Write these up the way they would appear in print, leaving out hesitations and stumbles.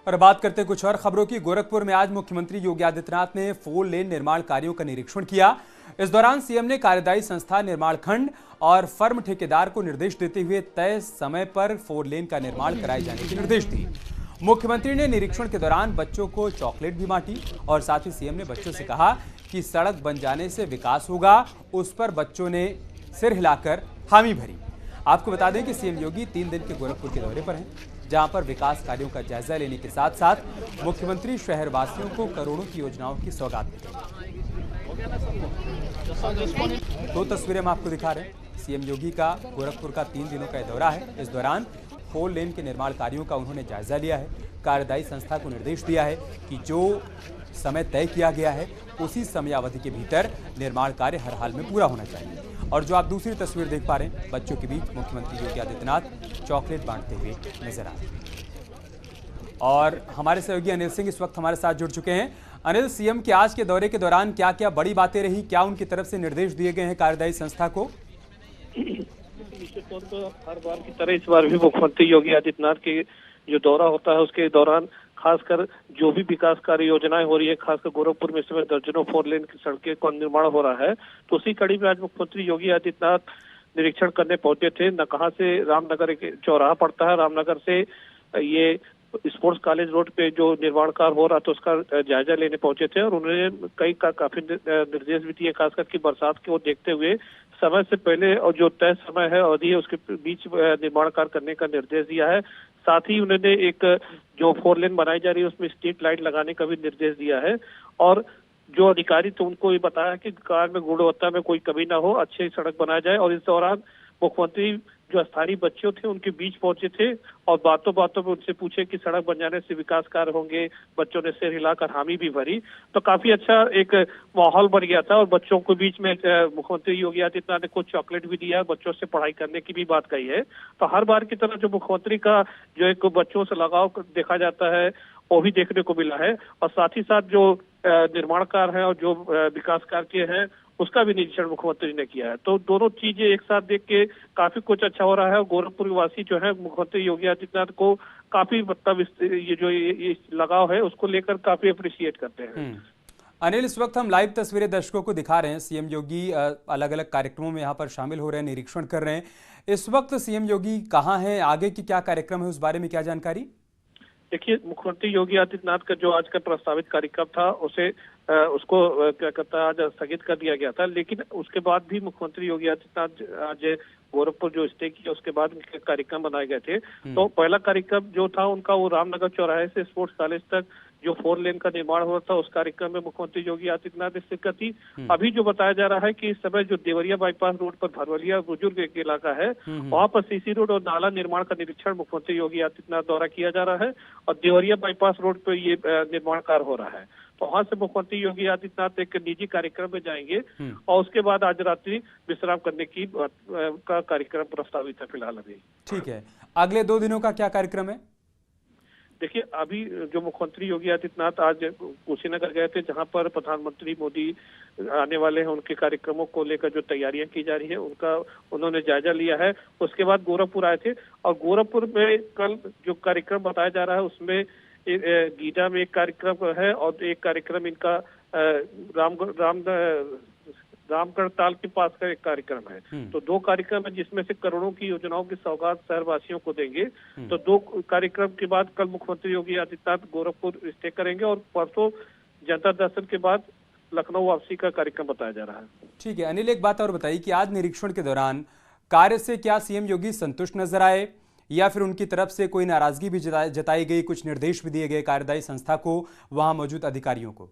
और बात करते हैं कुछ और खबरों की। गोरखपुर में आज मुख्यमंत्री योगी आदित्यनाथ ने 4 लेन निर्माण कार्यों का निरीक्षण किया। इस दौरान सीएम ने कार्यदायी संस्था निर्माण खंड और फर्म ठेकेदार को निर्देश देते हुए तय समय पर 4 लेन का निर्माण कराए जाने के निर्देश दिए। मुख्यमंत्री ने निरीक्षण के दौरान बच्चों को चॉकलेट भी बांटी और साथ ही सीएम ने बच्चों से कहा कि सड़क बन जाने से विकास होगा। उस पर बच्चों ने सिर हिलाकर हामी भरी। आपको बता दें कि सीएम योगी 3 दिन के गोरखपुर के दौरे पर हैं, जहां पर विकास कार्यों का जायजा लेने के साथ साथ मुख्यमंत्री शहरवासियों को करोड़ों की योजनाओं की सौगात दी। 2 तस्वीरें हम आपको दिखा रहे हैं। सीएम योगी का गोरखपुर का 3 दिनों का दौरा है। इस दौरान 4 लेन के निर्माण कार्यों का उन्होंने जायजा लिया है। कार्यदायी संस्था को निर्देश दिया है कि जो समय तय किया गया है उसी समयावधि के भीतर निर्माण कार्य हर हाल में पूरा होना चाहिए। और जो आप दूसरी तस्वीर देख पा रहे हैं, बच्चों के बीच मुख्यमंत्री योगी आदित्यनाथ चॉकलेट बांटते हुए नजर आ रहे हैं। और हमारे सहयोगी अनिल सिंह इस वक्त हमारे साथ जुड़ चुके हैं। अनिल, सीएम के आज के दौरे के दौरान क्या क्या बड़ी बातें रही, क्या उनकी तरफ से निर्देश दिए गए हैं कार्यदायी संस्था को? निश्चित तौर पर हर बार की तरह इस बार भी मुख्यमंत्री योगी आदित्यनाथ के जो दौरा होता है उसके दौरान खासकर जो भी विकास कार्य योजनाएं हो रही है, खासकर गोरखपुर में इस समय दर्जनों 4 लेन की सड़कें का निर्माण हो रहा है, तो उसी कड़ी में आज मुख्यमंत्री योगी आदित्यनाथ निरीक्षण करने पहुंचे थे। नकहा से रामनगर एक चौराहा पड़ता है, रामनगर से ये स्पोर्ट्स कॉलेज रोड पे जो निर्माण कार्य हो रहा था उसका जायजा लेने पहुंचे थे और उन्होंने काफी निर्देश भी दिए, खासकर की बरसात को देखते हुए समय से पहले और जो तय समय है अवधि है उसके बीच निर्माण कार्य करने का निर्देश दिया है। साथ ही उन्होंने एक जो 4 लेन बनाई जा रही है उसमें स्ट्रीट लाइट लगाने का भी निर्देश दिया है और जो अधिकारी थे उनको ये बताया कि कार्य में गुणवत्ता में कोई कमी ना हो, अच्छी सड़क बनाया जाए। और इस दौरान मुख्यमंत्री जो स्थानीय बच्चों थे उनके बीच पहुंचे थे और बातों बातों में उनसे पूछे कि सड़क बन जाने से विकास कार्य होंगे। बच्चों ने सिर हिलाकर हामी भी भरी, तो काफी अच्छा एक माहौल बन गया था। और बच्चों के बीच में मुख्यमंत्री योगी आदित्यनाथ ने कुछ चॉकलेट भी दिया, बच्चों से पढ़ाई करने की भी बात कही है। तो हर बार की तरह जो मुख्यमंत्री का जो एक बच्चों से लगाव देखा जाता है वो भी देखने को मिला है। और साथ ही साथ जो निर्माण कार्य है और जो विकास कार्य हैं उसका भी निरीक्षण मुख्यमंत्री ने किया है। तो दोनों चीजें एक साथ देख के काफी कुछ अच्छा हो रहा है। और गोरखपुर वासी जो है मुख्यमंत्री योगी आदित्यनाथ को काफी मतलब ये जो ये लगाव है उसको लेकर काफी अप्रिशिएट करते हैं। अनिल, इस वक्त हम लाइव तस्वीरें दर्शकों को दिखा रहे हैं। सीएम योगी अलग अलग कार्यक्रमों में यहाँ पर शामिल हो रहे हैं, निरीक्षण कर रहे हैं। इस वक्त सीएम योगी कहाँ हैं, आगे की क्या कार्यक्रम है, उस बारे में क्या जानकारी? देखिए, मुख्यमंत्री योगी आदित्यनाथ का जो आज का प्रस्तावित कार्यक्रम था उसको क्या कहता है आज स्थगित कर दिया गया था, लेकिन उसके बाद भी मुख्यमंत्री योगी आदित्यनाथ आज गोरखपुर जो स्टे किया उसके बाद उनके कार्यक्रम बनाए गए थे। तो पहला कार्यक्रम जो था उनका वो रामनगर चौराहे से स्पोर्ट्स कॉलेज तक जो 4 लेन का निर्माण हुआ था उस कार्यक्रम में मुख्यमंत्री योगी आदित्यनाथ ने शिरकत की। अभी जो बताया जा रहा है कि इस समय जो देवरिया बाईपास रोड पर भरवलिया बुजुर्ग एक इलाका है वहां पर सीसी रोड और नाला निर्माण का निरीक्षण मुख्यमंत्री योगी आदित्यनाथ द्वारा किया जा रहा है और देवरिया बाईपास रोड पर ये निर्माण कार्य हो रहा है। तो वहां से मुख्यमंत्री योगी आदित्यनाथ एक निजी कार्यक्रम में जाएंगे और उसके बाद आज रात्रि विश्राम करने की का कार्यक्रम प्रस्तावित है फिलहाल अभी। ठीक है, अगले 2 दिनों का क्या कार्यक्रम है? देखिए, अभी जो मुख्यमंत्री योगी आदित्यनाथ आज कुशीनगर गए थे जहां पर प्रधानमंत्री मोदी आने वाले हैं, उनके कार्यक्रमों को लेकर जो तैयारियां की जा रही है उनका उन्होंने जायजा लिया है। उसके बाद गोरखपुर आए थे और गोरखपुर में कल जो कार्यक्रम बताया जा रहा है उसमें गीटा में एक कार्यक्रम है और एक कार्यक्रम इनका रामगढ़ ताल के पास का एक कार्यक्रम है। तो 2 कार्यक्रम है जिसमें से करोड़ों की योजनाओं की सौगात शहरवासियों को देंगे। तो 2 कार्यक्रम के बाद कल मुख्यमंत्री योगी आदित्यनाथ गोरखपुर स्टे करेंगे और परसों जनता दर्शन के बाद लखनऊ वापसी का कार्यक्रम बताया जा रहा है। ठीक है अनिल, एक बात और बताइए कि आज निरीक्षण के दौरान कार्य से क्या सीएम योगी संतुष्ट नजर आए या फिर उनकी तरफ से कोई नाराजगी भी जताई गई, कुछ निर्देश भी दिए गए कार्यदायी संस्था को, वहां मौजूद अधिकारियों को?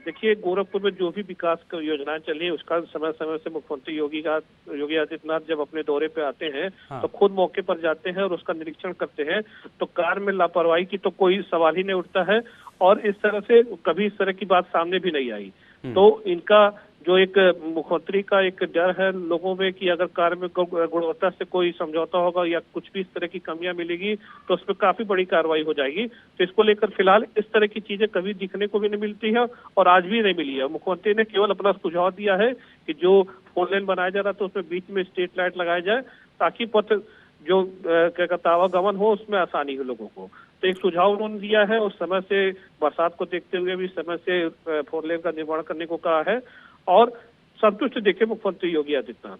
देखिए, गोरखपुर में जो भी विकास की योजनाएं चली है उसका समय समय से मुख्यमंत्री योगी आदित्यनाथ जब अपने दौरे पे आते हैं तो खुद मौके पर जाते हैं और उसका निरीक्षण करते हैं। तो कार्य में लापरवाही की तो कोई सवाल ही नहीं उठता है और इस तरह से कभी इस तरह की बात सामने भी नहीं आई। तो इनका जो एक मुख्यमंत्री का एक डर है लोगों में कि अगर कार्य में गुणवत्ता से कोई समझौता होगा या कुछ भी इस तरह की कमियां मिलेगी तो उस पर काफी बड़ी कार्रवाई हो जाएगी। तो इसको लेकर फिलहाल इस तरह की चीजें कभी दिखने को भी नहीं मिलती है और आज भी नहीं मिली है। मुख्यमंत्री ने केवल अपना सुझाव दिया है कि जो 4 लेन बनाया जा रहा था उसमें बीच में स्ट्रीट लाइट लगाया जाए ताकि पथ जो क्या कहता आवागमन हो उसमें आसानी हो लोगों को। तो एक सुझाव उन्होंने दिया है और समय से बरसात को देखते हुए भी समय से 4 लेन का निर्माण करने को कहा है और संतुष्ट देखे मुख्यमंत्री योगी आदित्यनाथ।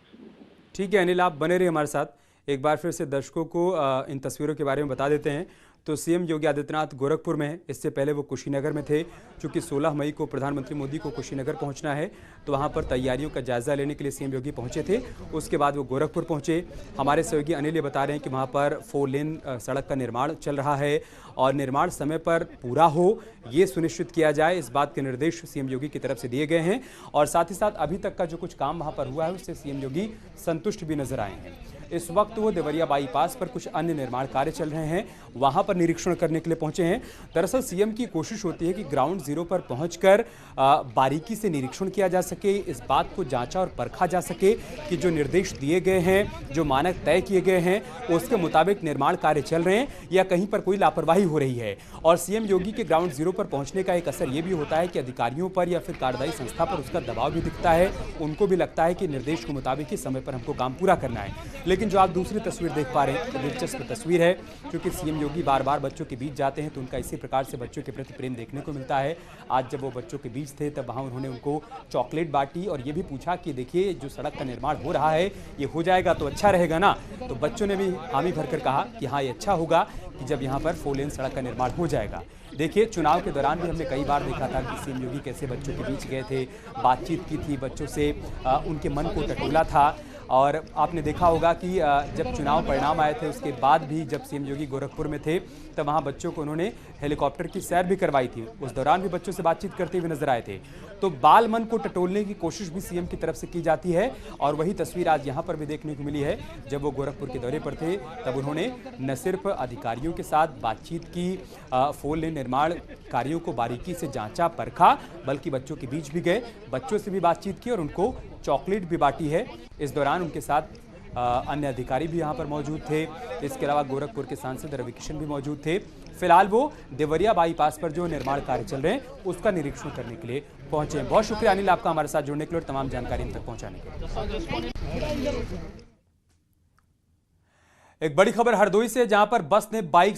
ठीक है अनिल, आप बने रहिए हमारे साथ। एक बार फिर से दर्शकों को इन तस्वीरों के बारे में बता देते हैं। तो सीएम योगी आदित्यनाथ गोरखपुर में हैं। इससे पहले वो कुशीनगर में थे। चूंकि 16 मई को प्रधानमंत्री मोदी को कुशीनगर पहुंचना है, तो वहां पर तैयारियों का जायजा लेने के लिए सीएम योगी पहुंचे थे। उसके बाद वो गोरखपुर पहुंचे। हमारे सहयोगी अनिल ये बता रहे हैं कि वहां पर 4 लेन सड़क का निर्माण चल रहा है और निर्माण समय पर पूरा हो, ये सुनिश्चित किया जाए, इस बात के निर्देश सीएम योगी की तरफ से दिए गए हैं। और साथ ही साथ अभी तक का जो कुछ काम वहां पर हुआ है उससे सीएम योगी संतुष्ट भी नजर आए हैं। इस वक्त वो देवरिया बाईपास पर कुछ अन्य निर्माण कार्य चल रहे हैं, वहां पर निरीक्षण करने के लिए पहुंचे हैं। दरअसल सीएम की कोशिश होती है कि ग्राउंड जीरो पर पहुंचकर बारीकी से निरीक्षण किया जा सके, इस बात को जांचा और परखा जा सके कि जो निर्देश दिए गए हैं, जो मानक तय किए गए हैं, उसके मुताबिक निर्माण कार्य चल रहे हैं या कहीं पर कोई लापरवाही हो रही है। और सीएम योगी के ग्राउंड जीरो पर पहुंचने का एक असर ये भी होता है कि अधिकारियों पर या फिर कार्यदायी संस्था पर उसका दबाव भी दिखता है। उनको भी लगता है कि निर्देश के मुताबिक ही समय पर हमको काम पूरा करना है। लेकिन जो आप दूसरी तस्वीर देख पा रहे हैं, तो दिलचस्प तस्वीर है, क्योंकि सीएम योगी बार बार बच्चों के बीच जाते हैं तो उनका इसी प्रकार से बच्चों के प्रति प्रेम देखने को मिलता है। आज जब वो बच्चों के बीच थे तब वहाँ उन्होंने उनको चॉकलेट बांटी और ये भी पूछा कि देखिए जो सड़क का निर्माण हो रहा है ये हो जाएगा तो अच्छा रहेगा ना। तो बच्चों ने भी हामी भरकर कहा कि हाँ ये अच्छा होगा कि जब यहाँ पर 4 लेन सड़क का निर्माण हो जाएगा। देखिए चुनाव के दौरान भी हमने कई बार देखा था कि सीएम योगी कैसे बच्चों के बीच गए थे, बातचीत की थी बच्चों से, उनके मन को टटोला था। और आपने देखा होगा कि जब चुनाव परिणाम आए थे उसके बाद भी जब सीएम योगी गोरखपुर में थे तब वहाँ बच्चों को उन्होंने हेलीकॉप्टर की सैर भी करवाई थी। उस दौरान भी बच्चों से बातचीत करते हुए नजर आए थे। तो बाल मन को टटोलने की कोशिश भी सीएम की तरफ से की जाती है और वही तस्वीर आज यहाँ पर भी देखने को मिली है। जब वो गोरखपुर के दौरे पर थे तब उन्होंने न सिर्फ अधिकारियों के साथ बातचीत की, 4 लेन निर्माण कार्यों को बारीकी से जांचा परखा, बल्कि बच्चों के बीच भी गए, बच्चों से भी बातचीत की और उनको चॉकलेट भी बांटी है। इस दौरान उनके साथ अन्य अधिकारी भी यहाँ पर मौजूद थे। इसके अलावा गोरखपुर के सांसद रविकिशन भी मौजूद थे। फिलहाल वो देवरिया बाईपास पर जो निर्माण कार्य चल रहे हैं उसका निरीक्षण करने के लिए पहुंचे हैं। बहुत शुक्रिया अनिल आपका हमारे साथ जुड़ने के लिए और तमाम जानकारी इन तक पहुंचाने के लिए। एक बड़ी खबर हरदोई से, जहां पर बस ने बाइक